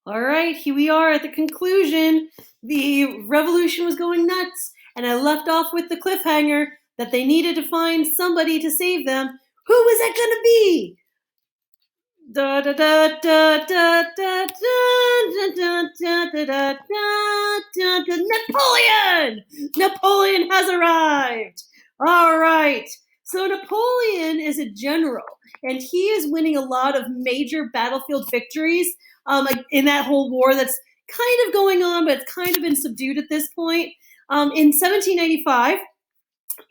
All right, here we are at the conclusion. The revolution was going nuts, and I left off with the cliffhanger that they needed to find somebody to save them. Who was it going to be? Da da da da da da da da da da da da da. Napoleon! Napoleon has arrived. All right. So Napoleon is a general, and he is winning a lot of major battlefield victories. In that whole war that's kind of going on, but it's kind of been subdued at this point. In 1795,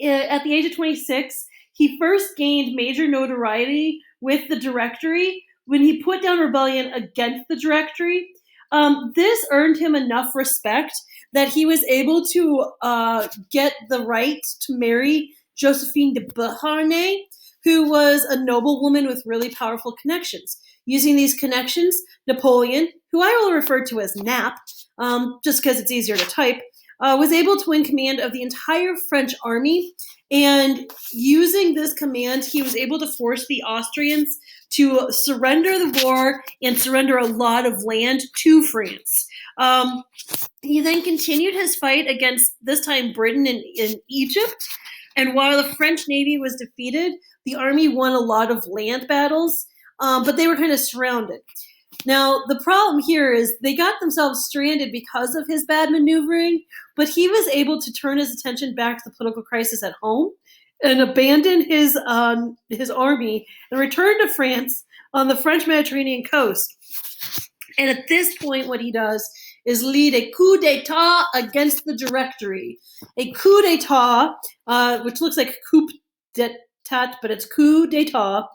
at the age of 26, he first gained major notoriety with the Directory when he put down rebellion against the Directory. This earned him enough respect that he was able to get the right to marry Josephine de Beauharnais, who was a noblewoman with really powerful connections. Using these connections, Napoleon, who I will refer to as Nap, just because it's easier to type, was able to win command of the entire French army. And using this command, he was able to force the Austrians to surrender the war and surrender a lot of land to France. He then continued his fight against, this time, Britain and in Egypt. And while the French Navy was defeated, the army won a lot of land battles, but they were kind of surrounded. Now, the problem here is they got themselves stranded because of his bad maneuvering, but he was able to turn his attention back to the political crisis at home and abandon his army and return to France on the French Mediterranean coast. And at this point, what he does is lead a coup d'etat against the Directory. A coup d'etat, which looks like coup d'etat, but it's coup d'etat,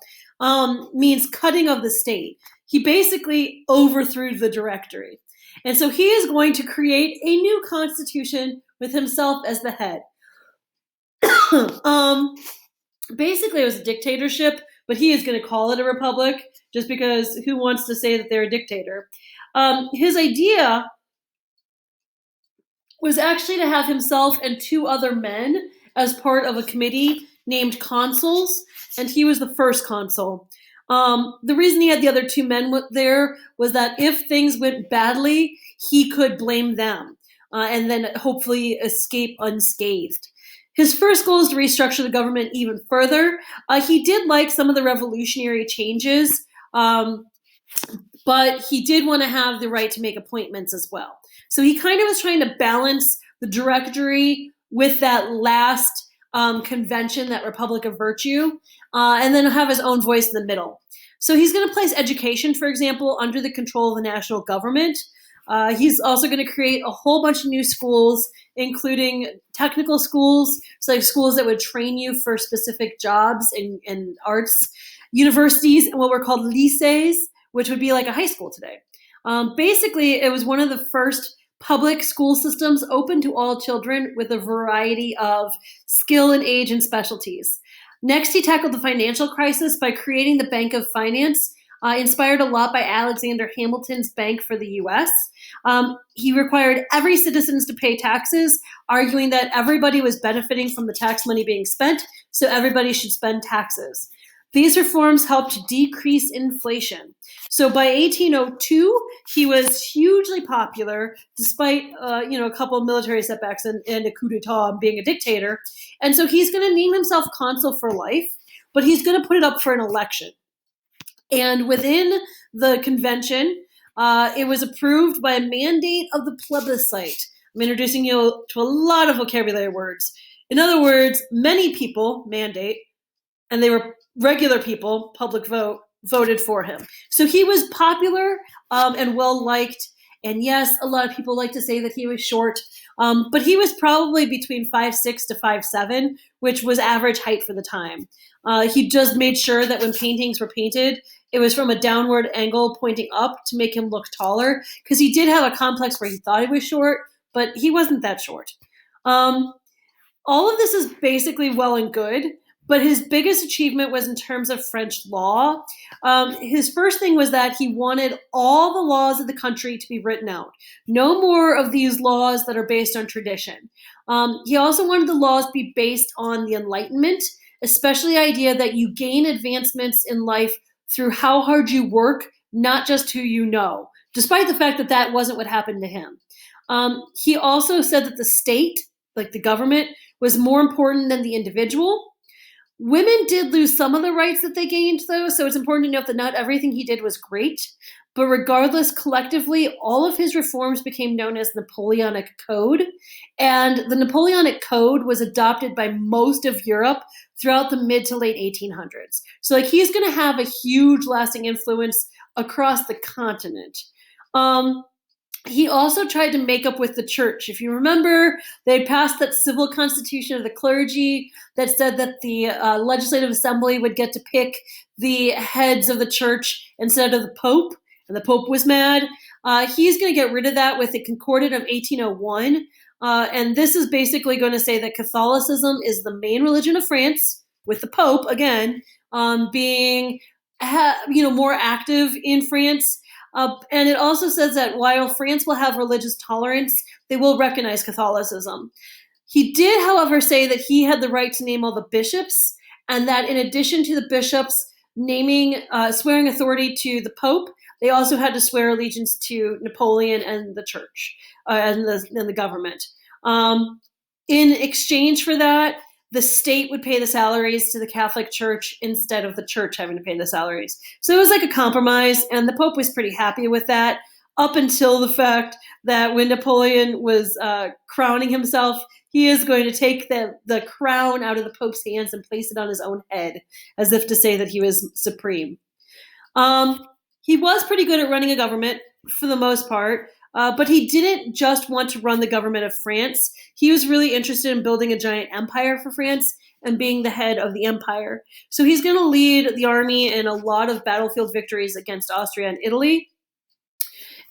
means cutting of the state. He basically overthrew the Directory. And so he is going to create a new constitution with himself as the head. Basically, it was a dictatorship, but he is going to call it a republic just because who wants to say that they're a dictator? His idea was actually to have himself and two other men as part of a committee named consuls, and he was the first consul. The reason he had the other two men there was that if things went badly, he could blame them and then hopefully escape unscathed. His first goal is to restructure the government even further. He did like some of the revolutionary changes, but he did want to have the right to make appointments as well. So he kind of was trying to balance the Directory with that last convention, that Republic of Virtue, and then have his own voice in the middle. So he's going to place education, for example, under the control of the national government. He's also going to create a whole bunch of new schools, including technical schools, so like schools that would train you for specific jobs in arts, universities, and what were called lycées, which would be like a high school today. Basically, it was one of the first public school systems open to all children with a variety of skill and age and specialties. Next, he tackled the financial crisis by creating the Bank of Finance, inspired a lot by Alexander Hamilton's Bank for the U.S. He required every citizen to pay taxes, arguing that everybody was benefiting from the tax money being spent, so everybody should spend taxes. These reforms helped decrease inflation. So by 1802, he was hugely popular, despite a couple of military setbacks and a coup d'etat and being a dictator. And so he's going to name himself consul for life, but he's going to put it up for an election. And within the convention, it was approved by a mandate of the plebiscite. I'm introducing you to a lot of vocabulary words. In other words, many people, mandate, and they were regular people, public vote, voted for him. So he was popular and well-liked. And yes, a lot of people like to say that he was short, but he was probably between 5'6" to 5'7", which was average height for the time. He just made sure that when paintings were painted, it was from a downward angle pointing up to make him look taller, because he did have a complex where he thought he was short, but he wasn't that short. All of this is basically well and good, but his biggest achievement was in terms of French law. His first thing was that he wanted all the laws of the country to be written out. No more of these laws that are based on tradition. He also wanted the laws to be based on the Enlightenment, especially the idea that you gain advancements in life through how hard you work, not just who you know. despite the fact that that wasn't what happened to him. He also said that the state, like the government, was more important than the individual. Women did lose some of the rights that they gained, though, so it's important to note that not everything he did was great. But regardless, collectively, all of his reforms became known as Napoleonic Code. And the Napoleonic Code was adopted by most of Europe throughout the mid to late 1800s. So, like, he's going to have a huge lasting influence across the continent. He also tried to make up with the church. If you remember, they passed that civil constitution of the clergy that said that the legislative assembly would get to pick the heads of the church instead of the pope, and the pope was mad. He's going to get rid of that with the Concordat of 1801, and this is basically going to say that Catholicism is the main religion of France, with the pope, again, being more active in France. And it also says that while France will have religious tolerance, they will recognize Catholicism. He did, however, say that he had the right to name all the bishops, and that in addition to the bishops swearing authority to the Pope, they also had to swear allegiance to Napoleon and the church and the government. In exchange for that, the state would pay the salaries to the Catholic Church instead of the church having to pay the salaries. So it was like a compromise, and the Pope was pretty happy with that, up until the fact that when Napoleon was crowning himself, he is going to take the crown out of the Pope's hands and place it on his own head, as if to say that he was supreme. He was pretty good at running a government for the most part, but he didn't just want to run the government of France. He was really interested in building a giant empire for France and being the head of the empire. So he's going to lead the army in a lot of battlefield victories against Austria and Italy.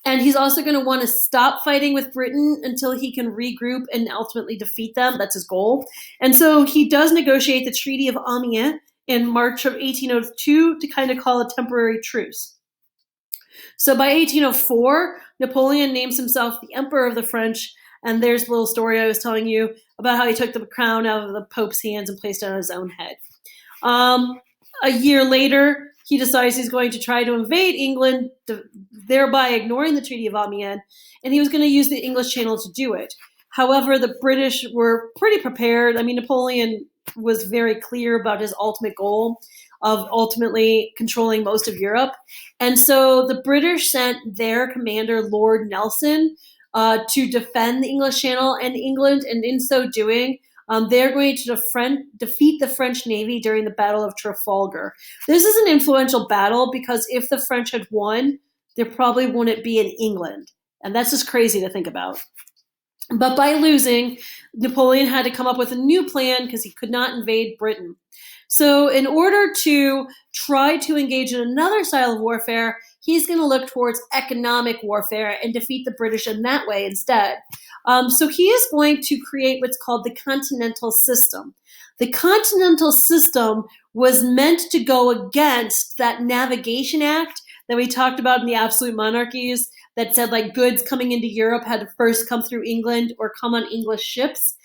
And he's also going to want to stop fighting with Britain until he can regroup and ultimately defeat them. That's his goal. And so he does negotiate the Treaty of Amiens in March of 1802 to kind of call a temporary truce. So by 1804, Napoleon names himself the Emperor of the French, and there's the little story I was telling you about how he took the crown out of the Pope's hands and placed it on his own head. A year later, he decides he's going to try to invade England, thereby ignoring the Treaty of Amiens, and he was going to use the English Channel to do it. However, the British were pretty prepared. I mean, Napoleon was very clear about his ultimate goal of ultimately controlling most of Europe. And so the British sent their commander, Lord Nelson, to defend the English Channel and England, and in so doing, they're going to defeat the French Navy during the Battle of Trafalgar. This is an influential battle because if the French had won, there probably wouldn't be in England. And that's just crazy to think about. But by losing, Napoleon had to come up with a new plan because he could not invade Britain. So in order to try to engage in another style of warfare, he's going to look towards economic warfare and defeat the British in that way instead. So he is going to create what's called the Continental System. The Continental System was meant to go against that Navigation Act that we talked about in the Absolute Monarchies that said like goods coming into Europe had to first come through England or come on English ships.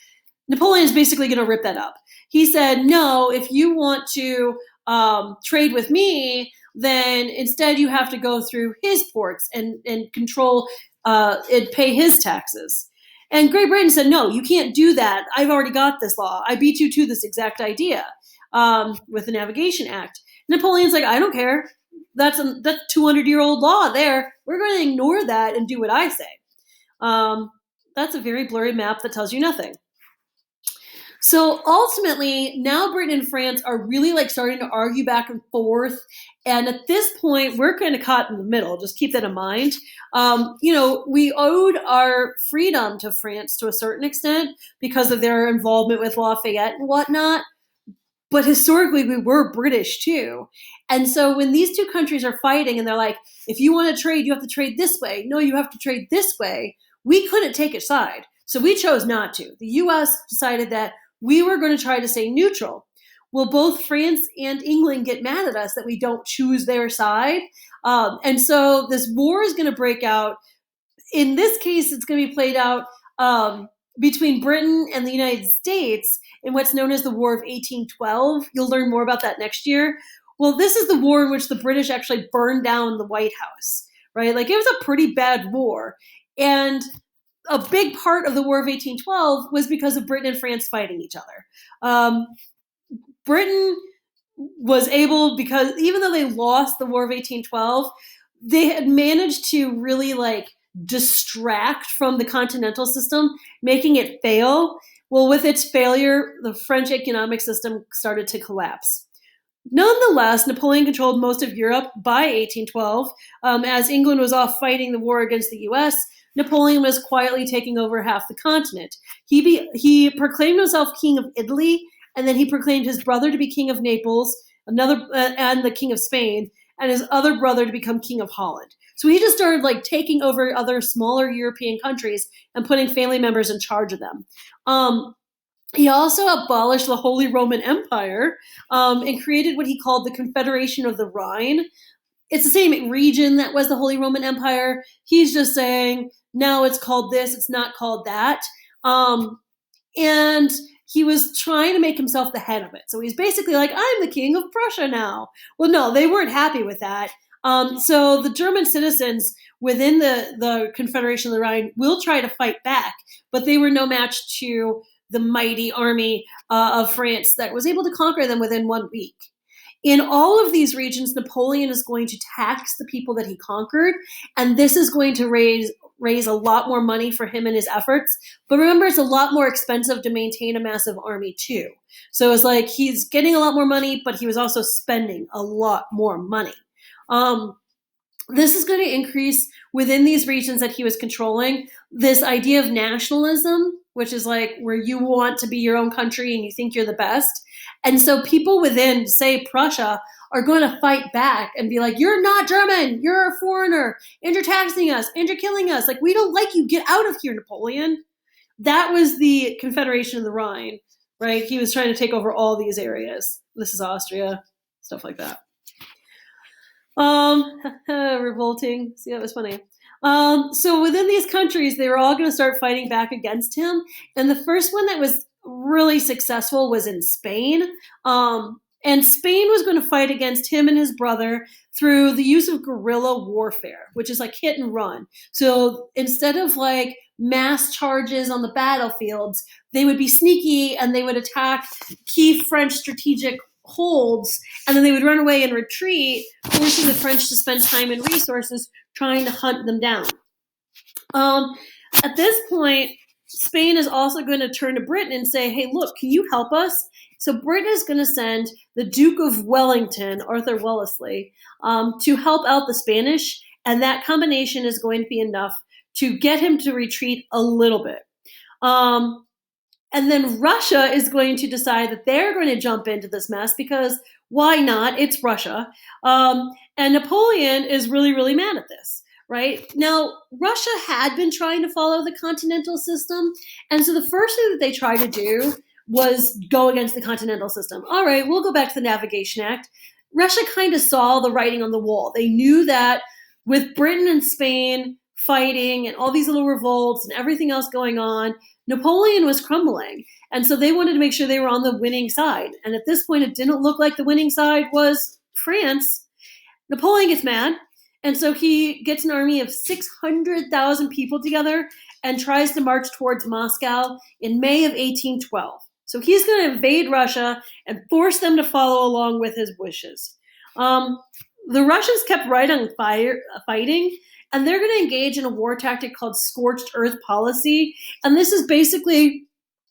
Napoleon's basically going to rip that up. He said, no, if you want to trade with me, then instead you have to go through his ports and control and pay his taxes. And Great Britain said, no, you can't do that. I've already got this law. I beat you to this exact idea with the Navigation Act. Napoleon's like, I don't care. That's 200-year-old law there. We're going to ignore that and do what I say. That's a very blurry map that tells you nothing. So ultimately, now Britain and France are really like starting to argue back and forth. And at this point, we're kind of caught in the middle. Just keep that in mind. We owed our freedom to France to a certain extent because of their involvement with Lafayette and whatnot. But historically, we were British too. And so when these two countries are fighting and they're like, if you want to trade, you have to trade this way. No, you have to trade this way. We couldn't take a side. So we chose not to. The U.S. decided that we were going to try to stay neutral. Well, both France and England get mad at us that we don't choose their side. And so this war is going to break out. In this case, it's going to be played out between Britain and the United States in what's known as the War of 1812. You'll learn more about that next year. Well, this is the war in which the British actually burned down the White House, right? Like it was a pretty bad war. And a big part of the War of 1812 was because of Britain and France fighting each other. Britain was able, because even though they lost the War of 1812, they had managed to really like distract from the continental system, making it fail. Well, with its failure, the French economic system started to collapse. Nonetheless, Napoleon controlled most of Europe by 1812. As England was off fighting the war against the US, Napoleon was quietly taking over half the continent. He proclaimed himself king of Italy, and then he proclaimed his brother to be king of Naples, and the king of Spain, and his other brother to become king of Holland. So he just started like taking over other smaller European countries and putting family members in charge of them. He also abolished the Holy Roman Empire and created what he called the Confederation of the Rhine. It's the same region that was the Holy Roman Empire. He's just saying, now it's called this, it's not called that. And he was trying to make himself the head of it. So he's basically like, I'm the king of Prussia now. Well, no, they weren't happy with that. So the German citizens within the Confederation of the Rhine will try to fight back, but they were no match to the mighty army of France that was able to conquer them within 1 week. In all of these regions, Napoleon is going to tax the people that he conquered, and this is going to raise a lot more money for him and his efforts. But remember, it's a lot more expensive to maintain a massive army too. So it's like he's getting a lot more money, but he was also spending a lot more money. This is going to increase within these regions that he was controlling this idea of nationalism, which is like where you want to be your own country and you think you're the best. And so people within, say, Prussia are going to fight back and be like, you're not German, you're a foreigner, and you're taxing us, and you're killing us. Like, we don't like you. Get out of here, Napoleon. That was the Confederation of the Rhine, right? He was trying to take over all these areas. This is Austria, stuff like that. Revolting. See, that was funny. So within these countries, they were all going to start fighting back against him. And the first one that was really successful was in Spain. And Spain was going to fight against him and his brother through the use of guerrilla warfare, which is like hit and run. So instead of like mass charges on the battlefields, they would be sneaky and they would attack key French strategic holds, and then they would run away and retreat, forcing the French to spend time and resources trying to hunt them down. At this point, Spain is also going to turn to Britain and say, hey, look, can you help us? So Britain is going to send the Duke of Wellington, Arthur Wellesley, to help out the Spanish, and that combination is going to be enough to get him to retreat a little bit. And then Russia is going to decide that they're going to jump into this mess because why not? It's Russia. And Napoleon is really, really mad at this, right? Now, Russia had been trying to follow the continental system. And so the first thing that they tried to do was go against the continental system. All right, we'll go back to the Navigation Act. Russia kind of saw the writing on the wall. They knew that with Britain and Spain fighting and all these little revolts and everything else going on, Napoleon was crumbling. And so they wanted to make sure they were on the winning side. And at this point, it didn't look like the winning side was France. Napoleon gets mad. And so he gets an army of 600,000 people together and tries to march towards Moscow in May of 1812. So he's going to invade Russia and force them to follow along with his wishes. The Russians kept right on fighting, and they're going to engage in a war tactic called scorched earth policy. And this is basically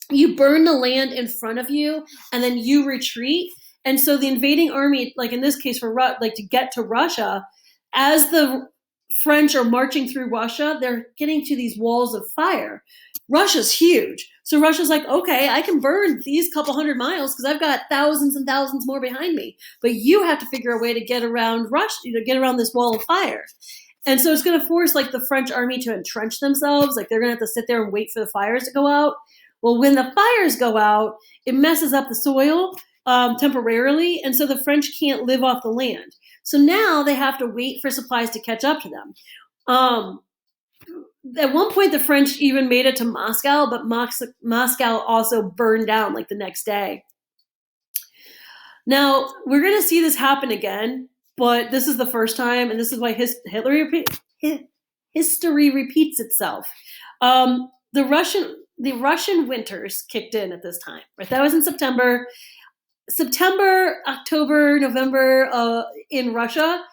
you burn the land in front of you and then you retreat. And so the invading army, like in this case, to get to Russia, as the French are marching through Russia, they're getting to these walls of fire. Russia's huge. So Russia's like, okay, I can burn these couple hundred miles because I've got thousands and thousands more behind me. But you have to figure a way to get around Russia, get around this wall of fire. And so it's going to force like the French army to entrench themselves. Like they're going to have to sit there and wait for the fires to go out. Well, when the fires go out, it messes up the soil temporarily. And so the French can't live off the land. So now they have to wait for supplies to catch up to them. At one point, the French even made it to Moscow, but Moscow also burned down like the next day. Now, we're going to see this happen again, but this is the first time, and this is why Hitler history repeats itself. The Russian winters kicked in at this time. Right, that was in September. September, October, November in Russia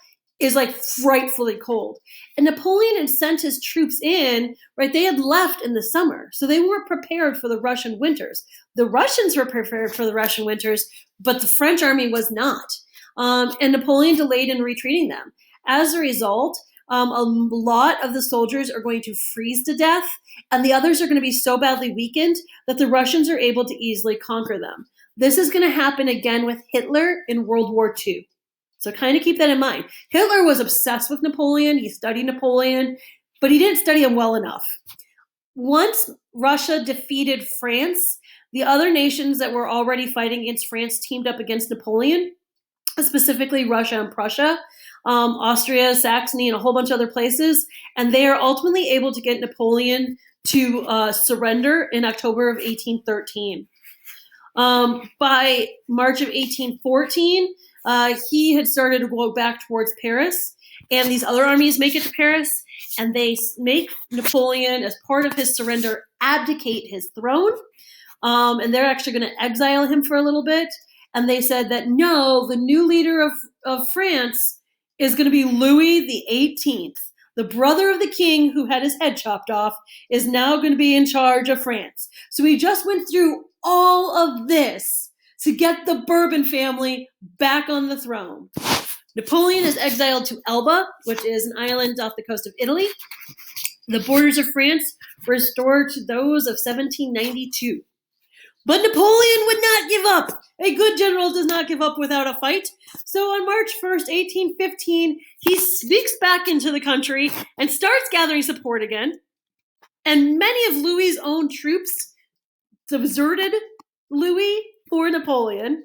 is like frightfully cold. And Napoleon had sent his troops in, right? They had left in the summer, so they weren't prepared for the Russian winters. The Russians were prepared for the Russian winters, but the French army was not. And Napoleon delayed in retreating them. As a result, a lot of the soldiers are going to freeze to death, and the others are going to be so badly weakened that the Russians are able to easily conquer them. This is going to happen again with Hitler in World War II. So kind of keep that in mind. Hitler was obsessed with Napoleon. He studied Napoleon, but he didn't study him well enough. Once Russia defeated France, the other nations that were already fighting against France teamed up against Napoleon, specifically Russia and Prussia, Austria, Saxony, and a whole bunch of other places. And they are ultimately able to get Napoleon to surrender in October of 1813. By March of 1814, he had started to go back towards Paris, and these other armies make it to Paris, and they make Napoleon, as part of his surrender, abdicate his throne, and they're actually going to exile him for a little bit. And they said that no, the new leader of France is going to be Louis the 18th. The brother of the king who had his head chopped off is now going to be in charge of France. So he just went through all of this to get the Bourbon family back on the throne. Napoleon is exiled to Elba, which is an island off the coast of Italy. The borders of France were restored to those of 1792. But Napoleon would not give up. A good general does not give up without a fight. So on March 1st, 1815, he sneaks back into the country and starts gathering support again. And many of Louis's own troops deserted Louis for Napoleon.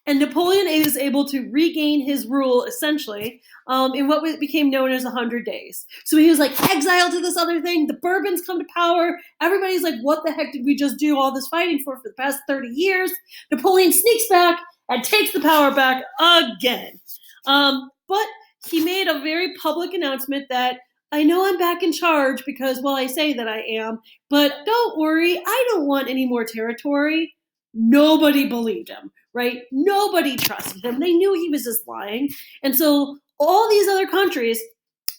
And Napoleon is able to regain his rule, essentially, in what became known as 100 days. So he was like exiled to this other thing. The Bourbons come to power. Everybody's like, what the heck did we just do all this fighting for the past 30 years? Napoleon sneaks back and takes the power back again. But he made a very public announcement that, I know I'm back in charge because, well, I say that I am, but don't worry, I don't want any more territory. Nobody believed him, right? Nobody trusted him. They knew he was just lying. And so all these other countries,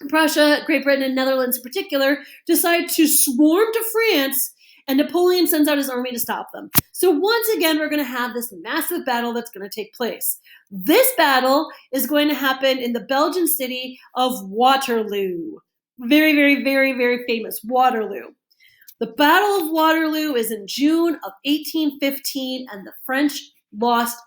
Prussia, Great Britain, and Netherlands in particular, decide to swarm to France, and Napoleon sends out his army to stop them. So once again, we're going to have this massive battle that's going to take place. This battle is going to happen in the Belgian city of Waterloo. Very, very, very, very famous, Waterloo. The Battle of Waterloo is in June of 1815, and the French lost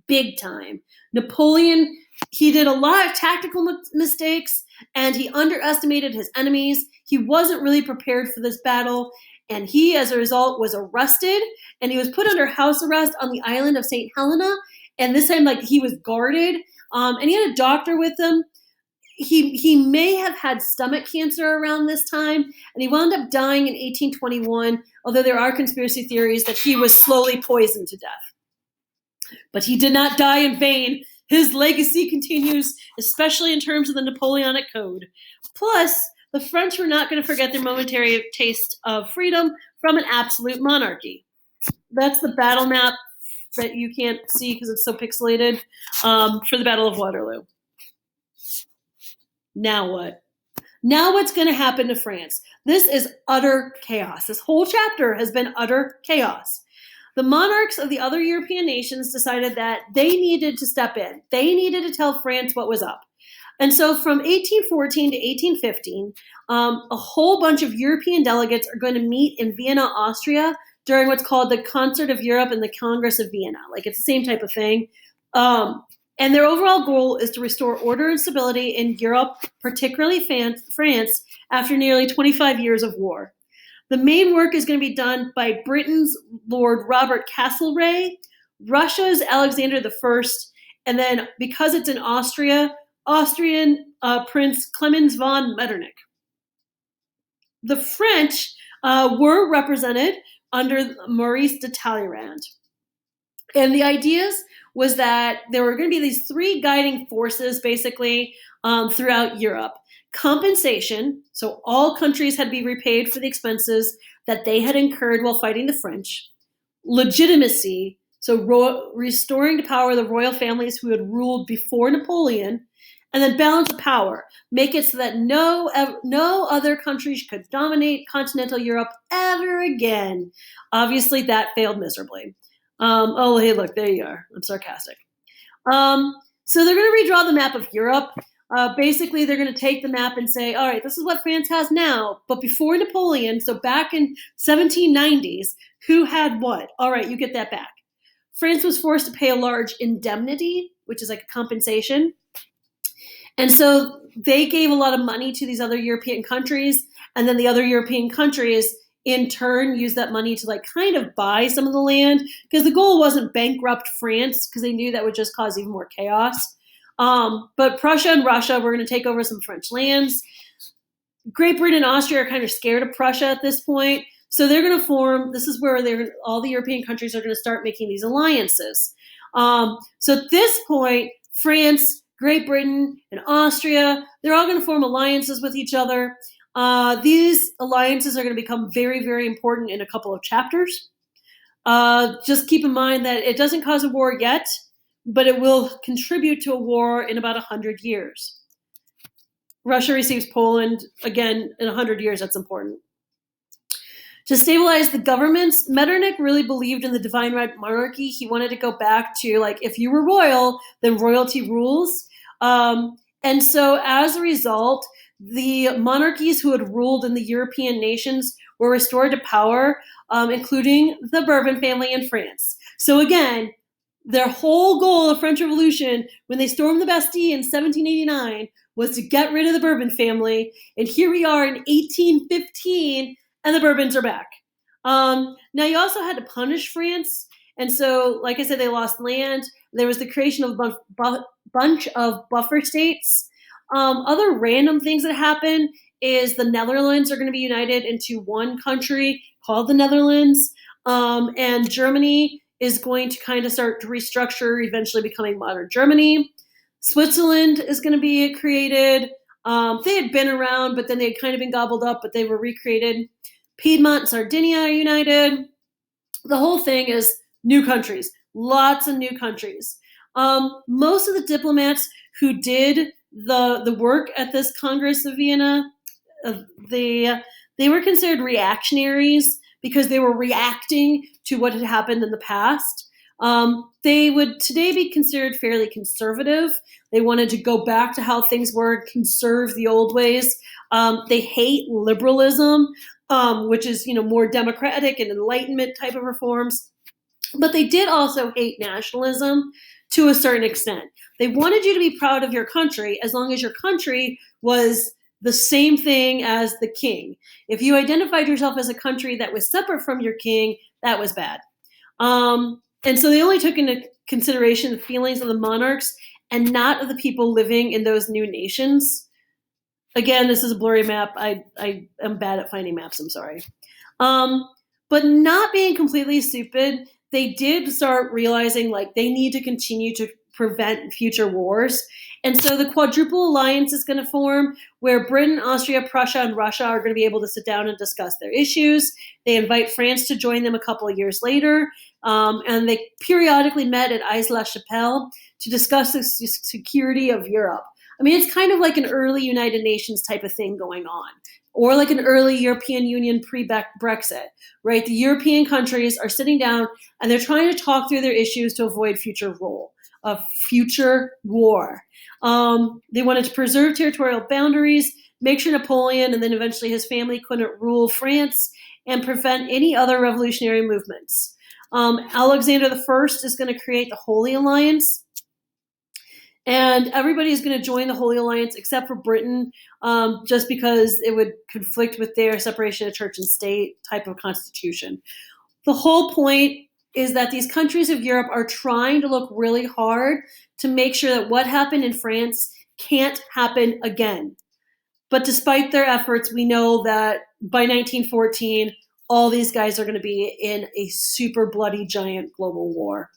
big time. Napoleon, he did a lot of tactical mistakes, and he underestimated his enemies. He wasn't really prepared for this battle, and he, as a result, was arrested, and he was put under house arrest on the island of St. Helena, and this time, like, he was guarded, and he had a doctor with him. He may have had stomach cancer around this time, and he wound up dying in 1821, although there are conspiracy theories that he was slowly poisoned to death. But he did not die in vain. His legacy continues, especially in terms of the Napoleonic Code. Plus, the French were not going to forget their momentary taste of freedom from an absolute monarchy. That's the battle map that you can't see because it's so pixelated for the Battle of Waterloo. Now what? Now what's going to happen to France? This is utter chaos. This whole chapter has been utter chaos. The monarchs of the other European nations decided that they needed to step in. They needed to tell France what was up. And so from 1814 to 1815, a whole bunch of European delegates are going to meet in Vienna, Austria, during what's called the Concert of Europe and the Congress of Vienna. Like, it's the same type of thing. And their overall goal is to restore order and stability in Europe, particularly France, after nearly 25 years of war. The main work is going to be done by Britain's Lord Robert Castlereagh, Russia's Alexander I, and then, because it's in Austria, Austrian Prince Clemens von Metternich. The French were represented under Maurice de Talleyrand. And the ideas was that there were going to be these three guiding forces, basically, throughout Europe. compensation, so all countries had to be repaid for the expenses that they had incurred while fighting the French, legitimacy, so restoring to power the royal families who had ruled before Napoleon, and then balance of power, make it so that no other countries could dominate continental Europe ever again. Obviously, that failed miserably. Oh, hey, look, there you are. I'm sarcastic. So they're going to redraw the map of Europe. Basically, they're going to take the map and say, all right, this is what France has now, but before Napoleon, so back in 1790s, who had what? All right, you get that back. France was forced to pay a large indemnity, which is like a compensation. And so they gave a lot of money to these other European countries, and then the other European countries in turn used that money to like kind of buy some of the land, because the goal wasn't bankrupt France, because they knew that would just cause even more chaos. But Prussia and Russia were going to take over some French lands. Great Britain and Austria are kind of scared of Prussia at this point, so they're going to form, this is where all the European countries are going to start making these alliances. So at this point, France, Great Britain, and Austria, they're all going to form alliances with each other. These alliances are going to become very, very important in a couple of chapters. Just keep in mind that it doesn't cause a war yet, but it will contribute to a war in about 100 years. Russia receives Poland, again, in 100 years, that's important. To stabilize the governments, Metternich really believed in the divine right monarchy. He wanted to go back to, like, if you were royal, then royalty rules. And so as a result, the monarchies who had ruled in the European nations were restored to power, including the Bourbon family in France. So again, their whole goal of the French Revolution, when they stormed the Bastille in 1789, was to get rid of the Bourbon family. And here we are in 1815, and the Bourbons are back. Now, you also had to punish France. And so, like I said, they lost land. There was the creation of a bunch of buffer states. Other random things that happen is the Netherlands are going to be united into one country called the Netherlands. And Germany is going to kind of start to restructure, eventually becoming modern Germany. Switzerland is going to be created. They had been around, but then they had kind of been gobbled up, but they were recreated. Piedmont and Sardinia are united. The whole thing is new countries, lots of new countries. Most of the diplomats who did the work at this Congress of Vienna, they were considered reactionaries because they were reacting to what had happened in the past. They would today be considered fairly conservative. They wanted to go back to how things were, conserve the old ways. They hate liberalism, which is, more democratic and Enlightenment type of reforms. But they did also hate nationalism to a certain extent. They wanted you to be proud of your country as long as your country was the same thing as the king. If you identified yourself as a country that was separate from your king, that was bad. And so they only took into consideration the feelings of the monarchs and not of the people living in those new nations. Again, this is a blurry map. I am bad at finding maps, I'm sorry. But not being completely stupid, they did start realizing like they need to continue to prevent future wars. And so the Quadruple Alliance is going to form where Britain, Austria, Prussia, and Russia are going to be able to sit down and discuss their issues. They invite France to join them a couple of years later. And they periodically met at Aix-la-Chapelle to discuss the security of Europe. I mean, it's kind of like an early United Nations type of thing going on, or like an early European Union pre-Brexit, right? The European countries are sitting down and they're trying to talk through their issues to avoid future war. They wanted to preserve territorial boundaries, make sure Napoleon and then eventually his family couldn't rule France, and prevent any other revolutionary movements. Alexander I is going to create the Holy Alliance. And everybody is going to join the Holy Alliance except for Britain, just because it would conflict with their separation of church and state type of constitution. The whole point is that these countries of Europe are trying to look really hard to make sure that what happened in France can't happen again. But despite their efforts, we know that by 1914, all these guys are going to be in a super bloody giant global war.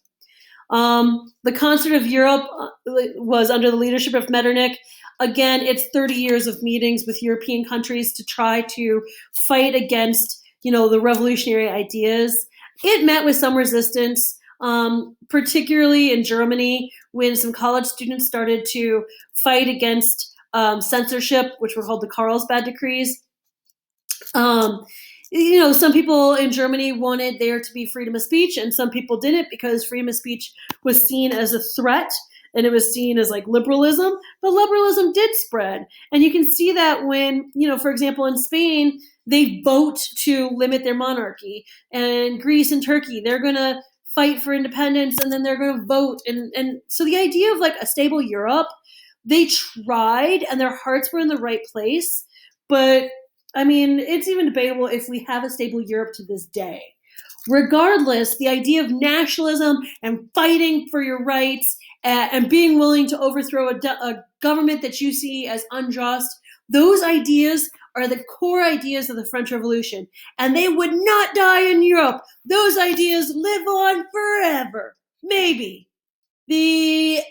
The Concert of Europe was under the leadership of Metternich. Again, it's 30 years of meetings with European countries to try to fight against, the revolutionary ideas. It met with some resistance, particularly in Germany, when some college students started to fight against censorship, which were called the Carlsbad Decrees. Some people in Germany wanted there to be freedom of speech, and some people didn't, because freedom of speech was seen as a threat, and it was seen as like liberalism. But liberalism did spread, and you can see that when, for example, in Spain, they vote to limit their monarchy, and Greece and Turkey, they're going to fight for independence, and then they're going to vote, and so the idea of like a stable Europe, they tried, and their hearts were in the right place, but I mean, it's even debatable if we have a stable Europe to this day. Regardless, the idea of nationalism and fighting for your rights, and being willing to overthrow a government that you see as unjust, those ideas are the core ideas of the French Revolution. And they would not die in Europe. Those ideas live on forever. Maybe. The